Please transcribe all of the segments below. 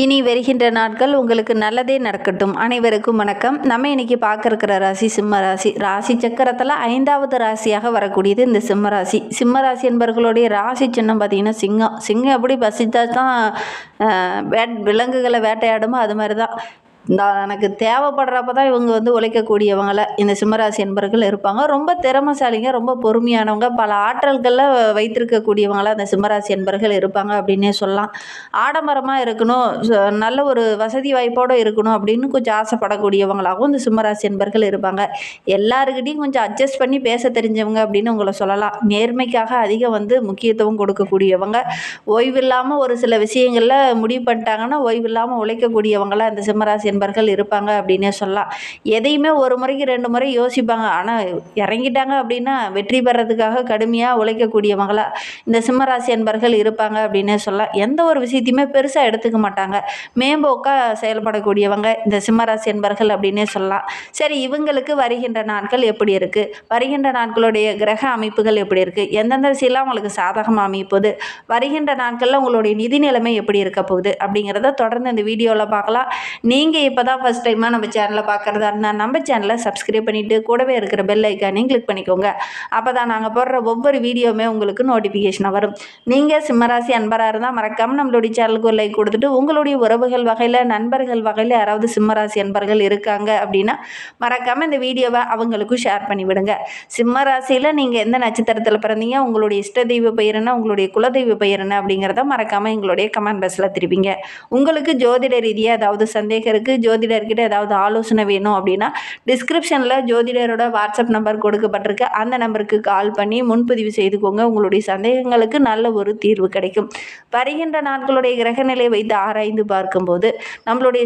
இனி வருகின்ற நாட்கள் உங்களுக்கு நல்லதே நடக்கட்டும். அனைவருக்கும் வணக்கம். நம்ம இன்னைக்கு பார்க்க இருக்கிற ராசி சிம்ம ராசி. ராசி சக்கரத்தில் 5வது ராசியாக வரக்கூடியது இந்த சிம்ம ராசி. சிம்ம ராசி என்பவர்களுடைய ராசி சின்னம் பார்த்தீங்கன்னா சிங்கம். சிங்கம் எப்படி பசித்தா தான் விலங்குகளை வேட்டையாடுமோ அது மாதிரி தான் எனக்கு தேவைப்படுறப்ப தான் இவங்க உழைக்கக்கூடியவங்கள இந்த சிம்மராசி என்பர்கள் இருப்பாங்க. ரொம்ப திறமைசாலிங்க, ரொம்ப பொறுமையானவங்க, பல ஆற்றல்களில் வைத்திருக்கக்கூடியவங்களாக அந்த சிம்மராசி என்பர்கள் இருப்பாங்க அப்படின்னே சொல்லலாம். ஆடம்பரமாக இருக்கணும், நல்ல ஒரு வசதி வாய்ப்போடு இருக்கணும் அப்படின்னு கொஞ்சம் ஆசைப்படக்கூடியவங்களாகவும் இந்த சிம்மராசி என்பர்கள் இருப்பாங்க. எல்லாருக்கிட்டையும் கொஞ்சம் அட்ஜஸ்ட் பண்ணி பேச தெரிஞ்சவங்க அப்படின்னு உங்களை சொல்லலாம். நேர்மைக்காக அதிகம் முக்கியத்துவம் கொடுக்கக்கூடியவங்க. ஓய்வில்லாமல் ஒரு சில விஷயங்களில் முடிவு பண்ணிட்டாங்கன்னா ஓய்வில்லாமல் உழைக்கக்கூடியவங்களாக இந்த சிம்மராசி என்பர்கள் இருப்பாங்க அப்படின்னே சொல்லலாம். எதையுமே ஒரு முறைக்கு 2 முறை யோசிப்பாங்க. ஆனால் இறங்கிட்டாங்க அப்படின்னா வெற்றி பெறதுக்காக கடுமையாக உழைக்கக்கூடியவங்களா இந்த சிம்மராசி என்பர்கள் இருப்பாங்க அப்படின்னே சொல்லலாம். எந்த ஒரு விஷயத்தையுமே பெருசாக எடுத்துக்க மாட்டாங்க. மேம்போக்காக செயல்படக்கூடியவங்க இந்த சிம்மராசி என்பர்கள் அப்படின்னே சொல்லலாம். சரி, இவங்களுக்கு வருகின்ற நாட்கள் எப்படி இருக்குது, வருகின்ற நாட்களுடைய கிரக அமைப்புகள் எப்படி இருக்குது, எந்தெந்த விஷயம்லாம் உங்களுக்கு சாதகமாக அமைப்போது, வருகின்ற நாட்களில் உங்களுடைய நிதி நிலைமை எப்படி இருக்க போகுது அப்படிங்கிறத தொடர்ந்து இந்த வீடியோவில் பார்க்கலாம். நீங்கள் இப்போ தான் ஃபஸ்ட் டைமாக நம்ம சேனலை பார்க்குறதா இருந்தால் நம்ம சேனலை சப்ஸ்கிரைப் பண்ணிவிட்டு கூடவே இருக்கிற பெல் ஐக்கானையும் கிளிக் பண்ணிக்கோங்க. அப்போ தான் நாங்கள் போடுற ஒவ்வொரு வீடியோவுமே உங்களுக்கு நோட்டிஃபிகேஷனாக வரும். நீங்கள் சிம்மராசி அன்பராக இருந்தால் மறக்காமல் நம்மளுடைய சேனலுக்கு ஒரு லைக் கொடுத்துட்டு உங்களுடைய உறவுகள் வகையில், நண்பர்கள் வகையில் யாராவது சிம்மராசி அன்பர்கள் இருக்காங்க அப்படின்னா மறக்காமல் இந்த வீடியோவை அவங்களுக்கும் ஷேர் பண்ணிவிடுங்க. சிம்மராசியில் நீங்கள் எந்த நட்சத்திரத்தில் பிறந்தீங்க, உங்களுடைய இஷ்ட தெய்வ பெயர் என்ன, உங்களுடைய குலதெய்வ பெயர் என்ன அப்படிங்கிறத மறக்காமல் எங்களுடைய கமெண்ட் பாக்ஸில் திருப்பிங்க. உங்களுக்கு ஜோதிட ரீதியாக ஏதாவது சந்தேகம் இருக்குது, ஜோதிடர்கிட்ட ஏதாவது ஆலோசனை வேணும் அப்படின்னா டிஸ்கிரிப்ஷனில் ஜோதிடரோட வாட்ஸ்அப் நம்பர் கொடுக்கப்பட்டிருக்கு. அந்த நம்பருக்கு கால் பண்ணி முன்பதிவு செய்துக்கோங்க. உங்களுடைய சந்தேகங்களுக்கு நல்ல ஒரு தீர்வு கிடைக்கும். வருகின்ற நாட்களுடைய கிரகநிலை வைத்து ஆராய்ந்து பார்க்கும்போது நம்மளுடைய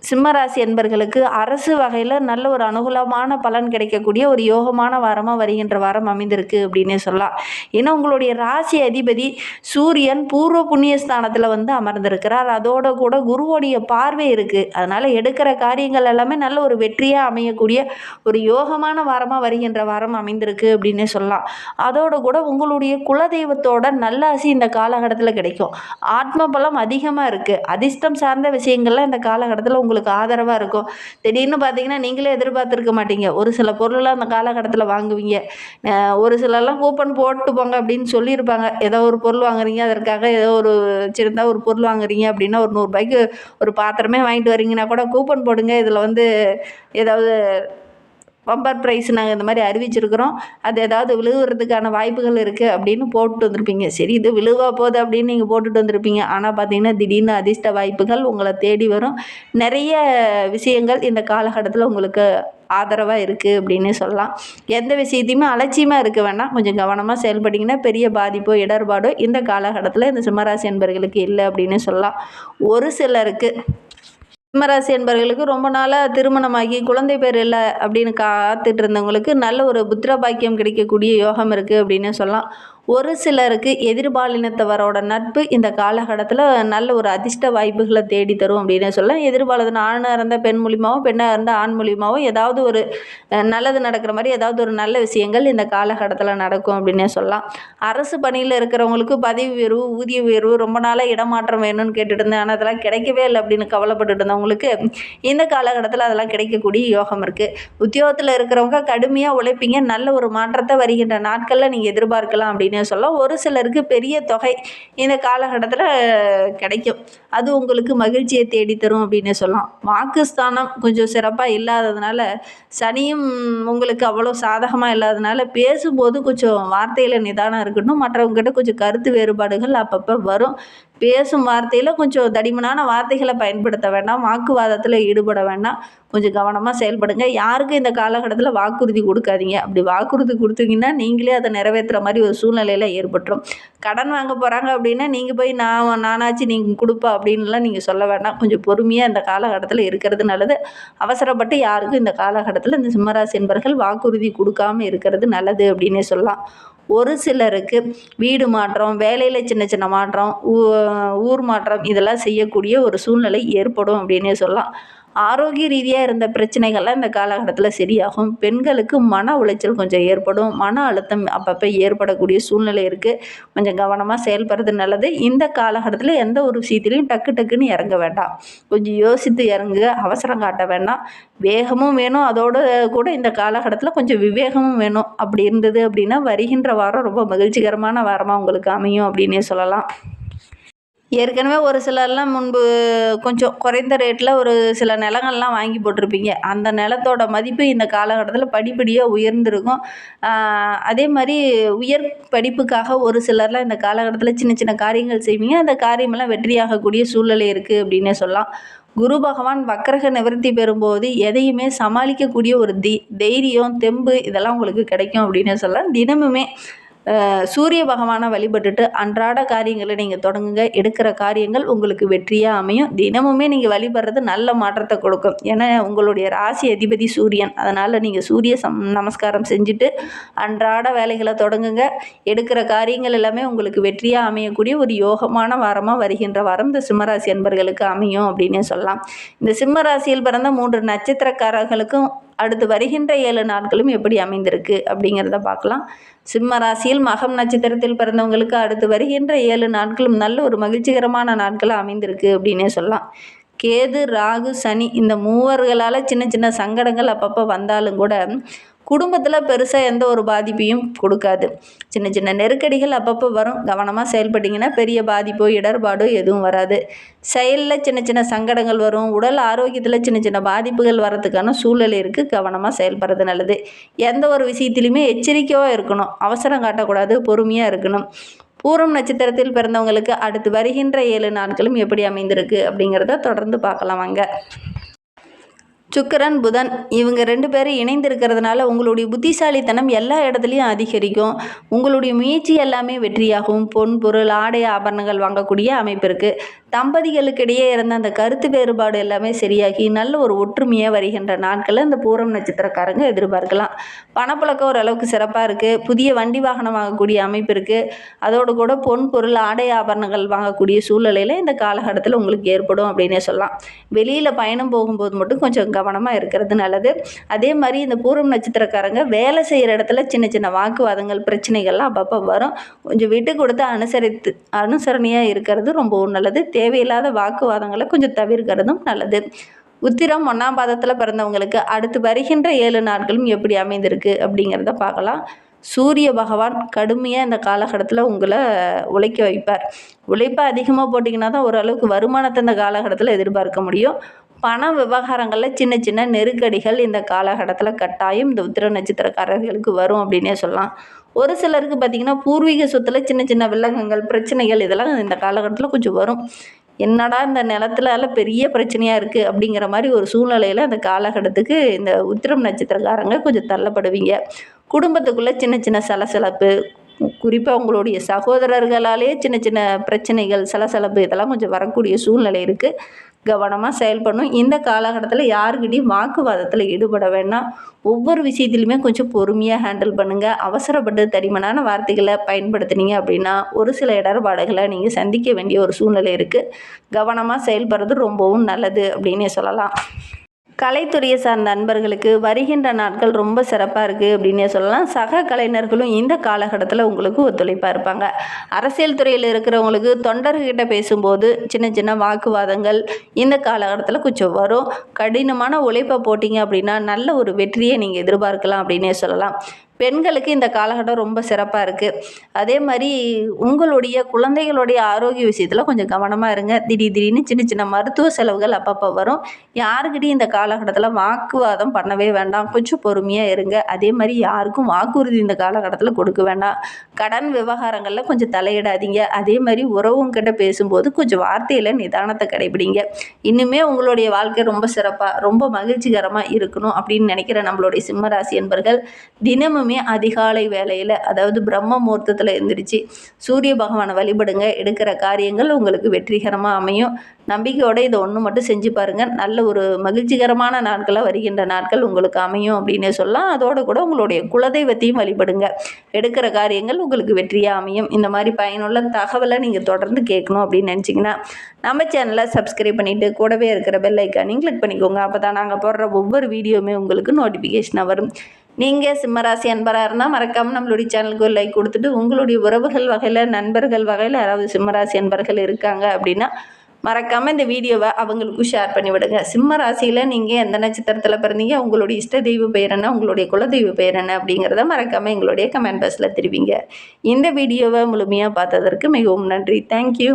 சிம்மராசி என்பர்களுக்கு அரசு வகையில் நல்ல ஒரு அனுகூலமான பலன் கிடைக்கக்கூடிய ஒரு யோகமான வாரமாக வருகின்ற வாரம் அமைந்திருக்கு அப்படின்னே சொல்லலாம். ஏன்னா உங்களுடைய ராசி அதிபதி சூரியன் பூர்வ புண்ணிய ஸ்தானத்தில் அமர்ந்திருக்கிறார். அதோட கூட குருவோடைய பார்வை இருக்குது. அதனால் எடுக்கிற காரியங்கள் எல்லாமே நல்ல ஒரு வெற்றியாக அமையக்கூடிய ஒரு யோகமான வாரமாக வருகின்ற வாரம் அமைந்திருக்கு அப்படின்னே சொல்லலாம். அதோடு கூட உங்களுடைய குலதெய்வத்தோட நல்ல ஆசி இந்த காலகட்டத்தில் கிடைக்கும். ஆத்ம பலம் அதிகமாக இருக்குது. அதிர்ஷ்டம் சார்ந்த விஷயங்கள்லாம் இந்த காலகட்டத்தில் உங்களுக்கு ஆதரவாக இருக்கும். திடீர்னு பார்த்தீங்கன்னா நீங்களே எதிர்பார்த்துருக்க மாட்டீங்க. ஒரு சில பொருளெலாம் அந்த காலகட்டத்தில் வாங்குவீங்க. ஒரு சிலர்லாம் கூப்பன் போட்டு போங்க அப்படின்னு சொல்லியிருப்பாங்க. ஏதோ ஒரு பொருள் வாங்குறீங்க, அதற்காக ஏதோ ஒரு சின்னதாக ஒரு பொருள் வாங்குறீங்க அப்படின்னா ஒரு 100 ரூபாய்க்கு ஒரு பாத்திரமே வாங்கிட்டு வரீங்கன்னா கூட கூப்பன் போடுங்க, இதில் ஏதாவது பம்பர் ப்ரைஸ் நாங்கள் இந்த மாதிரி அறிவிச்சிருக்கிறோம், அது ஏதாவது விழுவுறதுக்கான வாய்ப்புகள் இருக்குது அப்படின்னு போட்டு வந்திருப்பீங்க. சரி, இது விழுவா போகுது அப்படின்னு நீங்கள் போட்டுட்டு வந்திருப்பீங்க. ஆனால் பார்த்தீங்கன்னா திடீர்னு அதிர்ஷ்ட வாய்ப்புகள் உங்களை தேடி வரும். நிறைய விஷயங்கள் இந்த காலகட்டத்தில் உங்களுக்கு ஆதரவாக இருக்குது அப்படின்னு சொல்லலாம். எந்த விஷயத்தையுமே அலட்சியமாக இருக்க வேண்டாம். கொஞ்சம் கவனமாக செயல்பட்டிங்கன்னா பெரிய பாதிப்போ இடர்பாடோ இந்த காலகட்டத்தில் இந்த சிம்மராசி என்பர்களுக்கு இல்லை அப்படின்னு சொல்லலாம். ஒரு சிலருக்கு சிம்மராசி என்பவர்களுக்கு ரொம்ப நாளாக திருமணமாகி குழந்தை பேர் இல்லை அப்படின்னு காத்துட்டு இருந்தவங்களுக்கு நல்ல ஒரு புத்திர பாக்கியம் கிடைக்கக்கூடிய யோகம் இருக்குது அப்படின்னு சொல்லலாம். ஒரு சிலருக்கு எதிர்பாலினத்தவரோட நட்பு இந்த காலகட்டத்தில் நல்ல ஒரு அதிர்ஷ்ட வாய்ப்புகளை தேடி தரும் அப்படின்னு சொல்லலாம். எதிர்பாலின ஆணாக இருந்தால் பெண் மூலியமாகவும், பெண்ணாக இருந்தால் ஆண் மூலியமாகவும் ஏதாவது ஒரு நல்லது நடக்கிற மாதிரி ஏதாவது ஒரு நல்ல விஷயங்கள் இந்த காலகட்டத்தில் நடக்கும் அப்படின்னே சொல்லலாம். அரசு பணியில் இருக்கிறவங்களுக்கு பதவி உயர்வு, ஊதிய உயர்வு, ரொம்ப நாளாக இடமாற்றம் வேணும்னு கேட்டுட்டு இருந்தேன், ஆனால் அதெல்லாம் கிடைக்கவே இல்லை அப்படின்னு கவலைப்பட்டுட்டு இருந்தவங்களுக்கு இந்த காலகட்டத்தில் அதெல்லாம் கிடைக்கக்கூடிய யோகம் இருக்குது. உத்தியோகத்தில் இருக்கிறவங்க கடுமையாக உழைப்பீங்க. நல்ல ஒரு மாற்றத்தை வருகின்ற நாட்களில் நீங்கள் எதிர்பார்க்கலாம் அப்படின்னு சொல்லலாம். ஒரு சிலருக்கு பெரிய தொகை இந்த காலகட்டத்தில் கிடைக்கும். அது உங்களுக்கு மகிழ்ச்சியை தேடித்தரும் அப்படின்னு சொல்லலாம். வாக்குஸ்தானம் கொஞ்சம் சிறப்பாக இல்லாததுனால, சனியும் உங்களுக்கு அவ்வளோ சாதகமாக இல்லாததுனால பேசும்போது கொஞ்சம் வார்த்தையில் நிதானம் இருக்கணும். மற்றவங்ககிட்ட கொஞ்சம் கருத்து வேறுபாடுகள் அப்பப்போ வரும். பேசும் வார்த்தையில் கொஞ்சம் தடிமனான வார்த்தைகளை பயன்படுத்த வேண்டாம். வாக்குவாதத்தில் ஈடுபட வேண்டாம். கொஞ்சம் கவனமாக செயல்படுங்க. யாருக்கும் இந்த காலகட்டத்தில் வாக்குறுதி கொடுக்காதீங்க. அப்படி வாக்குறுதி கொடுத்தீங்கன்னா நீங்களே அதை நிறைவேற்றுற மாதிரி ஒரு சூழ்நிலையில் ஏற்பட்டுரும். கடன் வாங்க போகிறாங்க அப்படின்னா நீங்கள் போய் நானாச்சு நீங்கள் கொடுப்பா அப்படின்லாம் நீங்கள் சொல்ல வேண்டாம். கொஞ்சம் பொறுமையாக இந்த காலகட்டத்தில் இருக்கிறது நல்லது. அவசரப்பட்டு யாருக்கும் இந்த காலகட்டத்தில் இந்த சிம்மராசி என்பர்கள் வாக்குறுதி கொடுக்காம இருக்கிறது நல்லது அப்படின்னே சொல்லலாம். ஒரு சிலருக்கு வீடு மாற்றம், வேலையில் சின்ன சின்ன மாற்றம், ஊர் மாற்றம் இதெல்லாம் செய்யக்கூடிய ஒரு சூழ்நிலை ஏற்படும் அப்படின்னே சொல்லலாம். ஆரோக்கிய ரீதியாக இருந்த பிரச்சனைகள்லாம் இந்த காலகட்டத்தில் சரியாகும். பெண்களுக்கு மன உளைச்சல் கொஞ்சம் ஏற்படும். மன அழுத்தம் அப்பப்போ ஏற்படக்கூடிய சூழ்நிலை இருக்குது. கொஞ்சம் கவனமாக செயல்படுறது நல்லது. இந்த காலகட்டத்தில் எந்த ஒரு விஷயத்துலையும் டக்கு டக்குன்னு இறங்க வேண்டாம். கொஞ்சம் யோசித்து இறங்குங்க. அவசரம் காட்ட வேண்டாம். வேகமும் வேணும், அதோடு கூட இந்த காலகட்டத்தில் கொஞ்சம் விவேகமும் வேணும். அப்படி இருந்தது அப்படின்னா வருகின்ற வாரம் ரொம்ப மகிழ்ச்சிகரமான வாரமாக உங்களுக்கு அமையும் அப்படின்னே சொல்லலாம். ஏற்கனவே ஒரு சிலர்லாம் முன்பு கொஞ்சம் குறைந்த ரேட்டில் ஒரு சில நிலங்கள்லாம் வாங்கி போட்டிருப்பீங்க. அந்த நிலத்தோட மதிப்பு இந்த காலகட்டத்தில் படிப்படியாக உயர்ந்திருக்கும். அதே மாதிரி உயர் படிப்புக்காக ஒரு சிலர்லாம் இந்த காலகட்டத்தில் சின்ன சின்ன காரியங்கள் செய்வீங்க. அந்த காரியமெல்லாம் வெற்றியாகக்கூடிய சூழ்நிலை இருக்குது அப்படின்னே சொல்லலாம். குரு பகவான் வக்கரக நிவர்த்தி பெறும்போது எதையுமே சமாளிக்கக்கூடிய ஒரு தைரியம், தெம்பு இதெல்லாம் உங்களுக்கு கிடைக்கும் அப்படின்னே சொல்லலாம். தினமுமே சூரிய பகவானை வழிபட்டுட்டு அன்றாட காரியங்களை நீங்கள் தொடங்குங்க. எடுக்கிற காரியங்கள் உங்களுக்கு வெற்றியாக அமையும். தினமுமே நீங்கள் வழிபடுறது நல்ல மாற்றத்தை கொடுக்கும். ஏன்னா உங்களுடைய ராசி அதிபதி சூரியன். அதனால் நீங்கள் சூரிய நமஸ்காரம் செஞ்சுட்டு அன்றாட வேலைகளை தொடங்குங்க. எடுக்கிற காரியங்கள் எல்லாமே உங்களுக்கு வெற்றியாக அமையக்கூடிய ஒரு யோகமான வாரமாக வருகின்ற வாரம் இந்த சிம்மராசி அன்பர்களுக்கு அமையும் அப்படின்னே சொல்லலாம். இந்த சிம்மராசியில் பிறந்த 3 நட்சத்திரக்காரர்களுக்கும் அடுத்து வருகின்ற 7 நாட்களும் எப்படி அமைந்திருக்கு அப்படிங்கிறத பார்க்கலாம். சிம்ம ராசியில் மகம் நட்சத்திரத்தில் பிறந்தவங்களுக்கு அடுத்து வருகின்ற 7 நாட்களும் நல்ல ஒரு மகிழ்ச்சிகரமான நாட்களாக அமைந்திருக்கு அப்படின்னே சொல்லலாம். கேது, ராகு, சனி இந்த மூவர்களால் சின்ன சின்ன சங்கடங்கள் அப்பப்போ வந்தாலும் கூட குடும்பத்தில் பெருசாக எந்த ஒரு பாதிப்பையும் கொடுக்காது. சின்ன சின்ன நெருக்கடிகள் அப்பப்போ வரும். கவனமாக செயல்பட்டிங்கன்னா பெரிய பாதிப்போ இடர்பாடோ எதுவும் வராது. செயலில் சின்ன சின்ன சங்கடங்கள் வரும். உடல் ஆரோக்கியத்தில் சின்ன சின்ன பாதிப்புகள் வரதுக்கான சூழ்நிலை இருக்குது. கவனமாக செயல்படுறது நல்லது. எந்த ஒரு விஷயத்துலையுமே எச்சரிக்கையாக இருக்கணும். அவசரம் காட்டக்கூடாது. பொறுமையாக இருக்கணும். பூரம் நட்சத்திரத்தில் பிறந்தவங்களுக்கு அடுத்து வருகின்ற 7 நாட்களும் எப்படி அமைந்திருக்கு அப்படிங்கிறத தொடர்ந்து பார்க்கலாம் வாங்க. சுக்கிரன், புதன் இவங்க 2 பேரும் இணைந்திருக்கிறதுனால உங்களுடைய புத்திசாலித்தனம் எல்லா இடத்துலையும் அதிகரிக்கும். உங்களுடைய முயற்சி எல்லாமே வெற்றியாகும். பொன், பொருள், ஆடை, ஆபரணங்கள் வாங்கக்கூடிய அமைப்பு இருக்குது. தம்பதிகளுக்கிடையே இருந்த அந்த கருத்து வேறுபாடு எல்லாமே சரியாகி நல்ல ஒரு ஒற்றுமையாக வருகின்ற நாட்களில் இந்த பூரம் நட்சத்திரக்காரங்க எதிர்பார்க்கலாம். பணப்புழக்கம் ஓரளவுக்கு சிறப்பாக இருக்குது. புதிய வண்டி வாகனம் வாங்கக்கூடிய அமைப்பு இருக்குது. அதோடு கூட பொன், பொருள், ஆடை, ஆபரணங்கள் வாங்கக்கூடிய சூழ்நிலையில் இந்த காலகட்டத்தில் உங்களுக்கு ஏற்படும் அப்படின்னே சொல்லலாம். வெளியில் பயணம் போகும்போது மட்டும் கொஞ்சம் கவனமாக இருக்கிறது நல்லது. அதே மாதிரி இந்த பூரம் நட்சத்திரக்காரங்க வேலை செய்கிற இடத்துல சின்ன சின்ன வாக்குவாதங்கள், பிரச்சனைகள்லாம் அப்பப்போ வரும். கொஞ்சம் விட்டு கொடுத்து அனுசரணையாக இருக்கிறது ரொம்பவும் நல்லது. தேவையில்லாத வாக்குவாதங்களை கொஞ்சம் தவிர்க்கிறதும் நல்லது. உத்திரம் 1ஆம் பாதத்தில் பிறந்தவங்களுக்கு அடுத்து வருகின்ற 7 நாட்களும் எப்படி அமைந்திருக்கு அப்படிங்கிறத பார்க்கலாம். சூரிய பகவான் கடுமையாக இந்த காலகட்டத்தில் உங்களை உழைக்க வைப்பார். உழைப்பை அதிகமாக போட்டிங்கன்னா தான் ஓரளவுக்கு வருமானத்தை இந்த காலகட்டத்தில் எதிர்பார்க்க முடியும். பண விவகாரங்களில் சின்ன சின்ன நெருக்கடிகள் இந்த காலகட்டத்தில் கட்டாயம் இந்த உத்திர நட்சத்திரக்காரர்களுக்கு வரும் அப்படின்னே சொல்லலாம். ஒரு சிலருக்கு பார்த்திங்கன்னா பூர்வீக சொத்தில் சின்ன சின்ன வில்லங்கங்கள், பிரச்சனைகள் இதெல்லாம் இந்த காலகட்டத்தில் கொஞ்சம் வரும். என்னடா இந்த நிலத்துல பெரிய பிரச்சனையாக இருக்குது அப்படிங்கிற மாதிரி ஒரு சூழ்நிலையில் அந்த காலகட்டத்துக்கு இந்த உத்திரம் நட்சத்திரக்காரங்க கொஞ்சம் தள்ளப்படுவீங்க. குடும்பத்துக்குள்ளே சின்ன சின்ன சலசலப்பு, குறிப்பாக உங்களுடைய சகோதரர்களாலே சின்ன சின்ன பிரச்சனைகள், சலசலப்பு இதெல்லாம் கொஞ்சம் வரக்கூடிய சூழ்நிலை இருக்குது. கவனமாக செயல்படணும். இந்த காலகட்டத்தில் யாருக்கிட்டையும் வாக்குவாதத்தில் ஈடுபட வேண்டாம். ஒவ்வொரு விஷயத்துலையுமே கொஞ்சம் பொறுமையாக ஹேண்டில் பண்ணுங்கள். அவசரப்பட்டு தடிமனான வார்த்தைகளை பயன்படுத்தினீங்க அப்படின்னா ஒரு சில இடர்பாடுகளை நீங்கள் சந்திக்க வேண்டிய ஒரு சூழ்நிலை இருக்குது. கவனமாக செயல்படுறது ரொம்பவும் நல்லது அப்படின்னே சொல்லலாம். கலைத்துறையை சார்ந்த நண்பர்களுக்கு வருகின்ற நாட்கள் ரொம்ப சிறப்பாக இருக்குது அப்படின்னே சொல்லலாம். சக கலைஞர்களும் இந்த காலகட்டத்தில் உங்களுக்கு ஒத்துழைப்பாக இருப்பாங்க. அரசியல் துறையில் இருக்கிறவங்களுக்கு தொண்டர்கிட்ட பேசும்போது சின்ன சின்ன வாக்குவாதங்கள் இந்த காலகட்டத்தில் கொஞ்சம் வரும். கடினமான உழைப்பை போட்டிங்க அப்படின்னா நல்ல ஒரு வெற்றியை நீங்கள் எதிர்பார்க்கலாம் அப்படின்னே சொல்லலாம். பெண்களுக்கு இந்த காலகட்டம் ரொம்ப சிறப்பாக இருக்குது. அதே மாதிரி உங்களுடைய குழந்தைகளுடைய ஆரோக்கிய விஷயத்தில் கொஞ்சம் கவனமாக இருங்க. திடீர்னு சின்ன சின்ன மருத்துவ செலவுகள் அப்பப்போ வரும். யாருக்கிட்டையும் இந்த காலகட்டத்தில் வாக்குவாதம் பண்ணவே வேண்டாம். கொஞ்சம் பொறுமையாக இருங்க. அதே மாதிரி யாருக்கும் வாக்குறுதி இந்த காலகட்டத்தில் கொடுக்க வேண்டாம். கடன் விவகாரங்களில் கொஞ்சம் தலையிடாதீங்க. அதே மாதிரி உறவுங்கிட்ட பேசும்போது கொஞ்சம் வார்த்தையில் நிதானத்தை கடைபிடிங்க. இன்னுமே உங்களுடைய வாழ்க்கை ரொம்ப சிறப்பாக, ரொம்ப மகிழ்ச்சிகரமாக இருக்கணும் அப்படின்னு நினைக்கிற நம்மளுடைய சிம்மராசி என்பர்கள் தினமும் தினமுமே அதிகாலை வேளையில், அதாவது பிரம்ம முகூர்த்தத்தில் எந்திரிச்சு சூரிய பகவானை வழிபடுங்க. எடுக்கிற காரியங்கள் உங்களுக்கு வெற்றிகரமாக அமையும். நம்பிக்கையோட இதை ஒன்று மட்டும் செஞ்சு பாருங்கள். நல்ல ஒரு மகிழ்ச்சிகரமான நாட்களாக வருகின்ற நாட்கள் உங்களுக்கு அமையும் அப்படின்னே சொல்லலாம். அதோடு கூட உங்களுடைய குலதெய்வத்தையும் வழிபடுங்க. எடுக்கிற காரியங்கள் உங்களுக்கு வெற்றியாக அமையும். இந்த மாதிரி பயனுள்ள தகவலை நீங்கள் தொடர்ந்து கேட்கணும் அப்படின்னு நினச்சிங்கன்னா நம்ம சேனலை சப்ஸ்கிரைப் பண்ணிவிட்டு கூடவே இருக்கிற பெல் ஐக்கானையும் கிளிக் பண்ணிக்கோங்க. அப்போ தான் நாங்கள் போடுற ஒவ்வொரு வீடியோவுமே உங்களுக்கு நோட்டிஃபிகேஷனாக வரும். நீங்கள் சிம்மராசி அன்பராக இருந்தால் மறக்காமல் நம்மளுடைய சேனலுக்கு ஒரு லைக் கொடுத்துட்டு, உங்களுடைய உறவுகள் வகையில், நண்பர்கள் வகையில் யாராவது சிம்மராசி அன்பர்கள் இருக்காங்க அப்படின்னா மறக்காமல் இந்த வீடியோவை அவங்களுக்கும் ஷேர் பண்ணி விடுங்க. சிம்ம ராசியில் நீங்கள் எந்த நட்சத்திரத்தில் பிறந்தீங்க, உங்களுடைய இஷ்ட தெய்வ பெயர் என்ன, உங்களுடைய குலதெய்வ பெயர் என்ன அப்படிங்கிறத மறக்காமல் எங்களுடைய கமெண்ட் பாக்ஸில் தெரிவிங்க. இந்த வீடியோவை முழுமையாக பார்த்ததற்கு மிகவும் நன்றி. தேங்க்யூ.